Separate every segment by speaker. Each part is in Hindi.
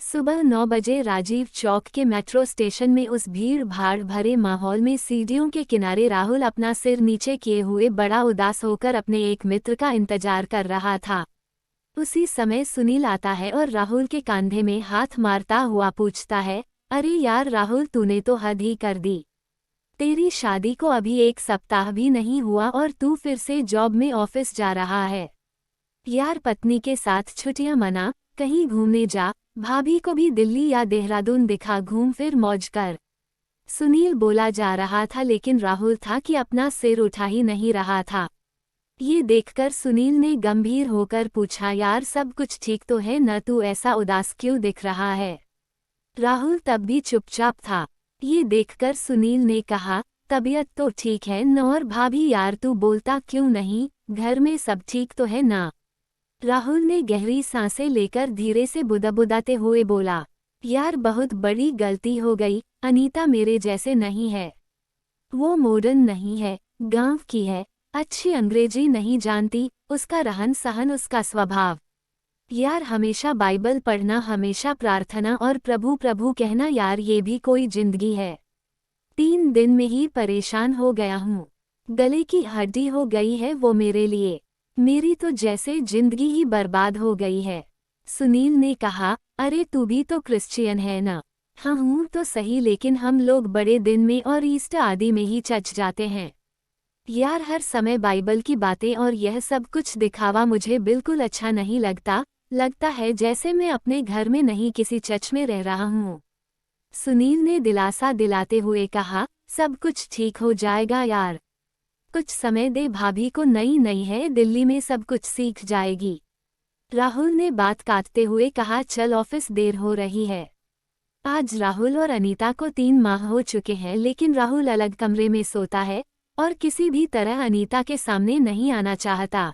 Speaker 1: सुबह 9 बजे राजीव चौक के मेट्रो स्टेशन में उस भीड़ भाड़ भरे माहौल में सीढ़ियों के किनारे राहुल अपना सिर नीचे किए हुए बड़ा उदास होकर अपने एक मित्र का इंतजार कर रहा था। उसी समय सुनील आता है और राहुल के कंधे में हाथ मारता हुआ पूछता है, अरे यार राहुल, तूने तो हद ही कर दी। तेरी शादी को अभी 1 सप्ताह भी नहीं हुआ और तू फिर से जॉब में ऑफिस जा रहा है। यार, पत्नी के साथ छुट्टियां मना, कहीं घूमने जा, भाभी को भी दिल्ली या देहरादून दिखा, घूम फिर मौज कर। सुनील बोला जा रहा था लेकिन राहुल था कि अपना सिर उठा ही नहीं रहा था। ये देखकर सुनील ने गंभीर होकर पूछा, यार सब कुछ ठीक तो है न, तू ऐसा उदास क्यों दिख रहा है? राहुल तब भी चुपचाप था। ये देखकर सुनील ने कहा, तबीयत तो ठीक है न, और भाभी यार तू बोलता क्यों नहीं, घर में सब ठीक तो है ना? राहुल ने गहरी सांसें लेकर धीरे से बुदबुदाते हुए बोला, यार बहुत बड़ी गलती हो गई, अनीता मेरे जैसे नहीं है। वो मॉडर्न नहीं है, गांव की है, अच्छी अंग्रेजी नहीं जानती, उसका रहन सहन, उसका स्वभाव। यार हमेशा बाइबल पढ़ना, हमेशा प्रार्थना और प्रभु प्रभु कहना, यार ये भी कोई जिंदगी है? 3 दिन में ही परेशान हो गया हूँ। गले की हड्डी हो गई है वो मेरे लिए। मेरी तो जैसे जिंदगी ही बर्बाद हो गई है। सुनील ने कहा, अरे तू भी तो क्रिश्चियन है ना? हाँ हूँ तो सही, लेकिन हम लोग बड़े दिन में और ईस्टर आदि में ही चच जाते हैं। यार हर समय बाइबल की बातें और यह सब कुछ दिखावा मुझे बिल्कुल अच्छा नहीं लगता। लगता है जैसे मैं अपने घर में नहीं किसी चर्च में रह रहा हूँ। सुनील ने दिलासा दिलाते हुए कहा, सब कुछ ठीक हो जाएगा यार, कुछ समय दे, भाभी को नई नई है, दिल्ली में सब कुछ सीख जाएगी। राहुल ने बात काटते हुए कहा, चल ऑफिस देर हो रही है। आज राहुल और अनीता को 3 माह हो चुके हैं, लेकिन राहुल अलग कमरे में सोता है और किसी भी तरह अनीता के सामने नहीं आना चाहता।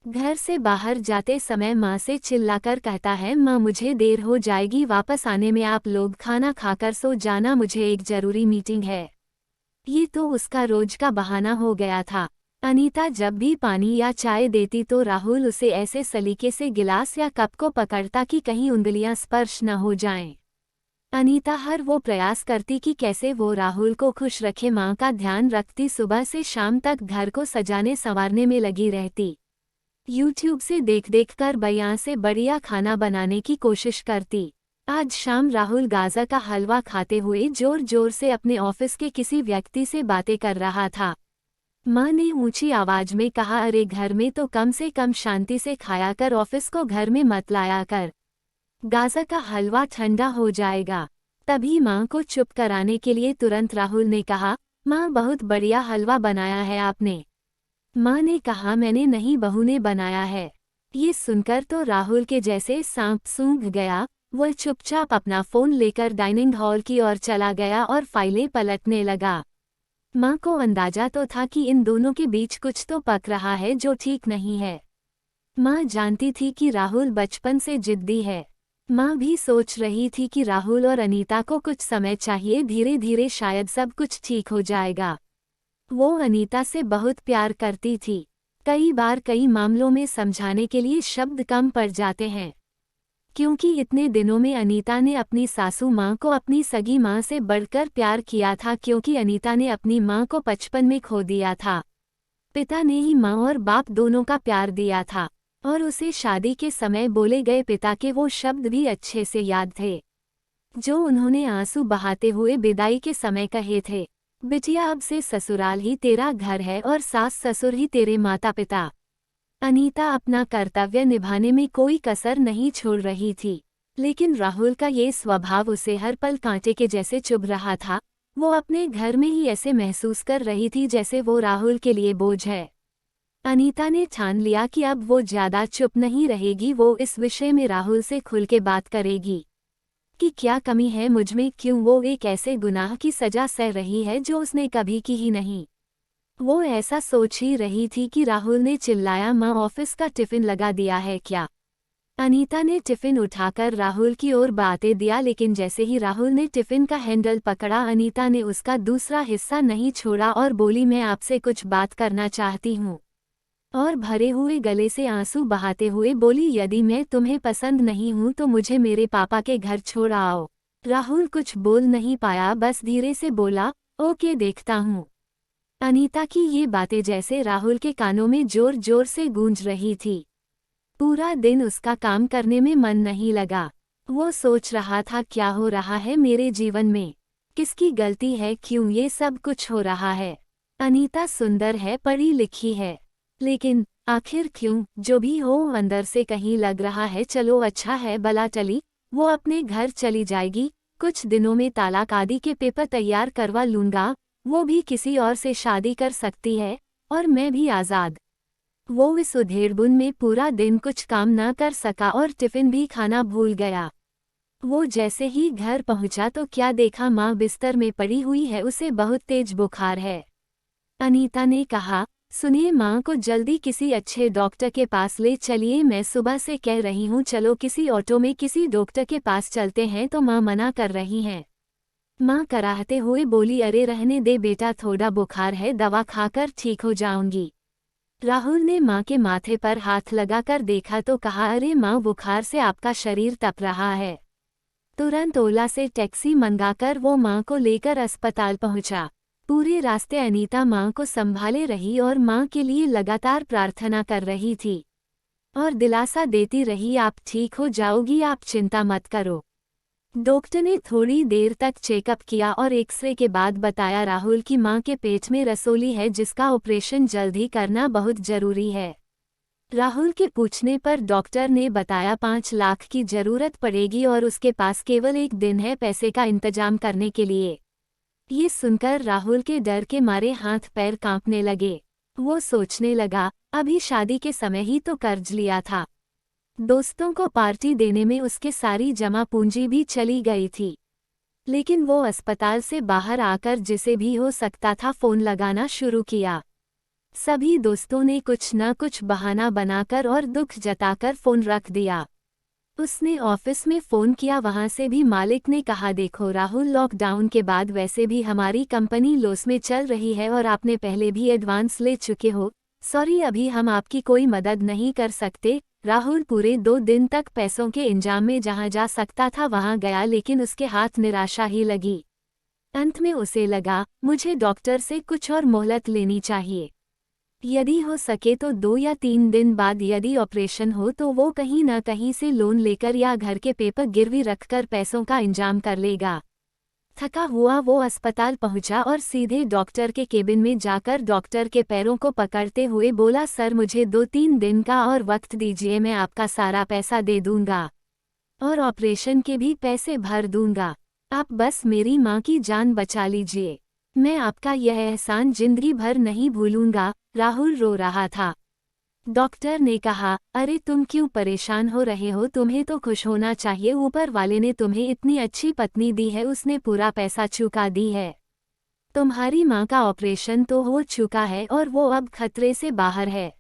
Speaker 1: घर से बाहर जाते समय माँ से चिल्लाकर कहता है, माँ मुझे देर हो जाएगी, वापस आने में आप लोग खाना खाकर सो जाना, मुझे एक जरूरी मीटिंग है। ये तो उसका रोज का बहाना हो गया था। अनीता जब भी पानी या चाय देती तो राहुल उसे ऐसे सलीके से गिलास या कप को पकड़ता कि कहीं उंगलियां स्पर्श न हो जाएं। अनीता हर वो प्रयास करती कि कैसे वो राहुल को खुश रखे, माँ का ध्यान रखती, सुबह से शाम तक घर को सजाने संवारने में लगी रहती। यूट्यूब से देख देख कर बढ़िया से बढ़िया खाना बनाने की कोशिश करती। आज शाम राहुल गाजर का हलवा खाते हुए जोर जोर से अपने ऑफिस के किसी व्यक्ति से बातें कर रहा था। माँ ने ऊंची आवाज में कहा, अरे घर में तो कम से कम शांति से खाया कर, ऑफिस को घर में मत लाया कर, गाजर का हलवा ठंडा हो जाएगा। तभी माँ को चुप कराने के लिए तुरंत राहुल ने कहा, माँ बहुत बढ़िया हलवा बनाया है आपने। माँ ने कहा, मैंने नहीं, बहू ने बनाया है। ये सुनकर तो राहुल के जैसे सांप सूंघ गया। वह चुपचाप अपना फोन लेकर डाइनिंग हॉल की ओर चला गया और फाइलें पलटने लगा। माँ को अंदाजा तो था कि इन दोनों के बीच कुछ तो पक रहा है जो ठीक नहीं है। माँ जानती थी कि राहुल बचपन से जिद्दी है। माँ भी सोच रही थी कि राहुल और अनीता को कुछ समय चाहिए, धीरे धीरे शायद सब कुछ ठीक हो जाएगा। वो अनीता से बहुत प्यार करती थी। कई बार कई मामलों में समझाने के लिए शब्द कम पड़ जाते हैं, क्योंकि इतने दिनों में अनीता ने अपनी सासू माँ को अपनी सगी माँ से बढ़कर प्यार किया था, क्योंकि अनीता ने अपनी माँ को 55 में खो दिया था। पिता ने ही माँ और बाप दोनों का प्यार दिया था, और उसे शादी के समय बोले गए पिता के वो शब्द भी अच्छे से याद थे, जो उन्होंने आंसू बहाते हुए विदाई के समय कहे थे, बिटिया अब से ससुराल ही तेरा घर है और सास ससुर ही तेरे माता पिता। अनीता अपना कर्तव्य निभाने में कोई कसर नहीं छोड़ रही थी, लेकिन राहुल का ये स्वभाव उसे हर पल कांटे के जैसे चुभ रहा था। वो अपने घर में ही ऐसे महसूस कर रही थी जैसे वो राहुल के लिए बोझ है। अनीता ने ठान लिया कि अब वो ज्यादा चुप नहीं रहेगी, वो इस विषय में राहुल से खुल के बात करेगी कि क्या कमी है मुझमें, क्यों वो एक ऐसे गुनाह की सजा सह रही है जो उसने कभी की ही नहीं। वो ऐसा सोच ही रही थी कि राहुल ने चिल्लाया, माँ ऑफिस का टिफिन लगा दिया है क्या? अनीता ने टिफिन उठाकर राहुल की ओर बातें दिया, लेकिन जैसे ही राहुल ने टिफिन का हैंडल पकड़ा, अनीता ने उसका दूसरा हिस्सा नहीं छोड़ा और बोली, मैं आपसे कुछ बात करना चाहती हूँ। और भरे हुए गले से आंसू बहाते हुए बोली, यदि मैं तुम्हें पसंद नहीं हूँ तो मुझे मेरे पापा के घर छोड़ आओ। राहुल कुछ बोल नहीं पाया, बस धीरे से बोला, ओके देखता हूँ। अनीता की ये बातें जैसे राहुल के कानों में जोर जोर से गूंज रही थी। पूरा दिन उसका काम करने में मन नहीं लगा। वो सोच रहा था, क्या हो रहा है मेरे जीवन में, किसकी गलती है, क्यों ये सब कुछ हो रहा है। अनीता सुंदर है, पढ़ी लिखी है, लेकिन आखिर क्यों। जो भी हो, अंदर से कहीं लग रहा है चलो अच्छा है बला टली, वो अपने घर चली जाएगी, कुछ दिनों में तलाक आदि के पेपर तैयार करवा लूंगा, वो भी किसी और से शादी कर सकती है और मैं भी आज़ाद। वो इस उधेड़बुन में पूरा दिन कुछ काम न कर सका और टिफिन भी खाना भूल गया। वो जैसे ही घर पहुंचा तो क्या देखा, माँ बिस्तर में पड़ी हुई है, उसे बहुत तेज बुखार है। अनीता ने कहा, सुनिए माँ को जल्दी किसी अच्छे डॉक्टर के पास ले चलिए, मैं सुबह से कह रही हूँ चलो किसी ऑटो में किसी डॉक्टर के पास चलते हैं तो माँ मना कर रही हैं। माँ कराहते हुए बोली, अरे रहने दे बेटा, थोड़ा बुखार है, दवा खाकर ठीक हो जाऊंगी। राहुल ने माँ के माथे पर हाथ लगाकर देखा तो कहा, अरे माँ, बुखार से आपका शरीर तप रहा है। तुरंत ओला से टैक्सी मंगाकर वो माँ को लेकर अस्पताल पहुंचा। पूरे रास्ते अनीता माँ को संभाले रही और माँ के लिए लगातार प्रार्थना कर रही थी और दिलासा देती रही, आप ठीक हो जाओगी, आप चिंता मत करो। डॉक्टर ने थोड़ी देर तक चेकअप किया और एक्सरे के बाद बताया, राहुल की माँ के पेट में रसोली है जिसका ऑपरेशन जल्द ही करना बहुत जरूरी है। राहुल के पूछने पर डॉक्टर ने बताया 5 लाख की जरूरत पड़ेगी और उसके पास केवल 1 दिन है पैसे का इंतजाम करने के लिए। ये सुनकर राहुल के डर के मारे हाथ पैर कांपने लगे। वो सोचने लगा, अभी शादी के समय ही तो कर्ज लिया था, दोस्तों को पार्टी देने में उसके सारी जमा पूंजी भी चली गई थी। लेकिन वो अस्पताल से बाहर आकर जिसे भी हो सकता था फ़ोन लगाना शुरू किया। सभी दोस्तों ने कुछ न कुछ बहाना बनाकर और दुख जताकर फ़ोन रख दिया। उसने ऑफिस में फ़ोन किया, वहाँ से भी मालिक ने कहा, देखो राहुल, लॉकडाउन के बाद वैसे भी हमारी कंपनी लॉस में चल रही है और आपने पहले भी एडवांस ले चुके हो, सॉरी अभी हम आपकी कोई मदद नहीं कर सकते। राहुल पूरे 2 दिन तक पैसों के इंतजाम में जहाँ जा सकता था वहाँ गया, लेकिन उसके हाथ निराशा ही लगी। अंत में उसे लगा, मुझे डॉक्टर से कुछ और मोहलत लेनी चाहिए। यदि हो सके तो 2 या 3 दिन बाद यदि ऑपरेशन हो तो वो कहीं न कहीं से लोन लेकर या घर के पेपर गिरवी रखकर पैसों का इंतजाम कर लेगा। थका हुआ वो अस्पताल पहुंचा और सीधे डॉक्टर के केबिन में जाकर डॉक्टर के पैरों को पकड़ते हुए बोला, सर मुझे 2-3 दिन का और वक्त दीजिए, मैं आपका सारा पैसा दे दूंगा और ऑपरेशन के भी पैसे भर दूंगा। आप बस मेरी माँ की जान बचा लीजिए, मैं आपका यह एहसान जिंदगी भर नहीं भूलूंगा। राहुल रो रहा था। डॉक्टर ने कहा, अरे तुम क्यों परेशान हो रहे हो, तुम्हें तो खुश होना चाहिए, ऊपर वाले ने तुम्हें इतनी अच्छी पत्नी दी है, उसने पूरा पैसा चुका दी है। तुम्हारी माँ का ऑपरेशन तो हो चुका है और वो अब खतरे से बाहर है,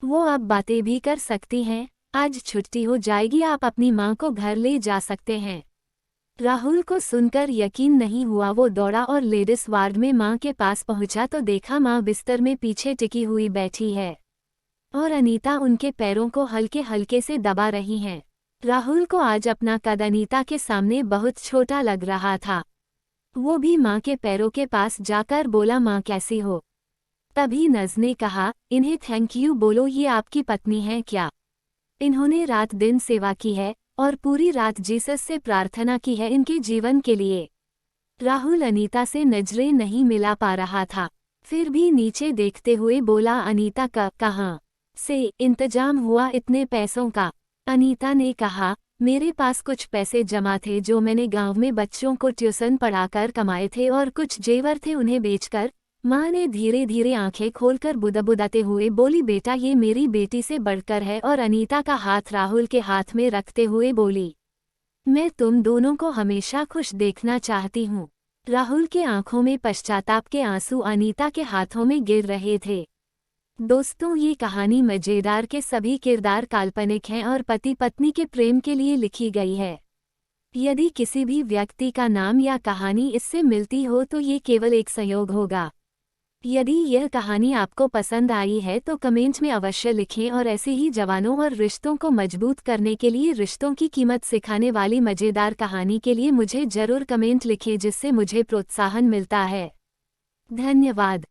Speaker 1: वो अब बातें भी कर सकती हैं, आज छुट्टी हो जाएगी, आप अपनी माँ को घर ले जा सकते हैं। राहुल को सुनकर यकीन नहीं हुआ। वो दौड़ा और लेडीज वार्ड में माँ के पास पहुंचा तो देखा माँ बिस्तर में पीछे टिकी हुई बैठी है और अनीता उनके पैरों को हल्के हल्के से दबा रही हैं। राहुल को आज अपना कद अनीता के सामने बहुत छोटा लग रहा था। वो भी माँ के पैरों के पास जाकर बोला, माँ कैसी हो। तभी नज ने कहा, इन्हें थैंक यू बोलो, ये आपकी पत्नी है क्या? इन्होंने रात दिन सेवा की है और पूरी रात जीसस से प्रार्थना की है इनके जीवन के लिए। राहुल अनीता से नजरें नहीं मिला पा रहा था, फिर भी नीचे देखते हुए बोला, अनीता का कहाँ से इंतजाम हुआ इतने पैसों का? अनीता ने कहा, मेरे पास कुछ पैसे जमा थे जो मैंने गांव में बच्चों को ट्यूशन पढ़ाकर कमाए थे और कुछ जेवर थे उन्हें बेचकर। माँ ने धीरे धीरे आंखें खोलकर बुदबुदाते हुए बोली, बेटा ये मेरी बेटी से बढ़कर है, और अनीता का हाथ राहुल के हाथ में रखते हुए बोली, मैं तुम दोनों को हमेशा खुश देखना चाहती हूँ। राहुल के आंखों में पश्चाताप के आंसू अनीता के हाथों में गिर रहे थे। दोस्तों, ये कहानी मजेदार के सभी किरदार काल्पनिक हैं और पति पत्नी के प्रेम के लिए लिखी गई है। यदि किसी भी व्यक्ति का नाम या कहानी इससे मिलती हो तो ये केवल एक संयोग होगा। यदि यह कहानी आपको पसंद आई है तो कमेंट में अवश्य लिखें और ऐसे ही जवानों और रिश्तों को मजबूत करने के लिए रिश्तों की कीमत सिखाने वाली मज़ेदार कहानी के लिए मुझे ज़रूर कमेंट लिखें जिससे मुझे प्रोत्साहन मिलता है। धन्यवाद।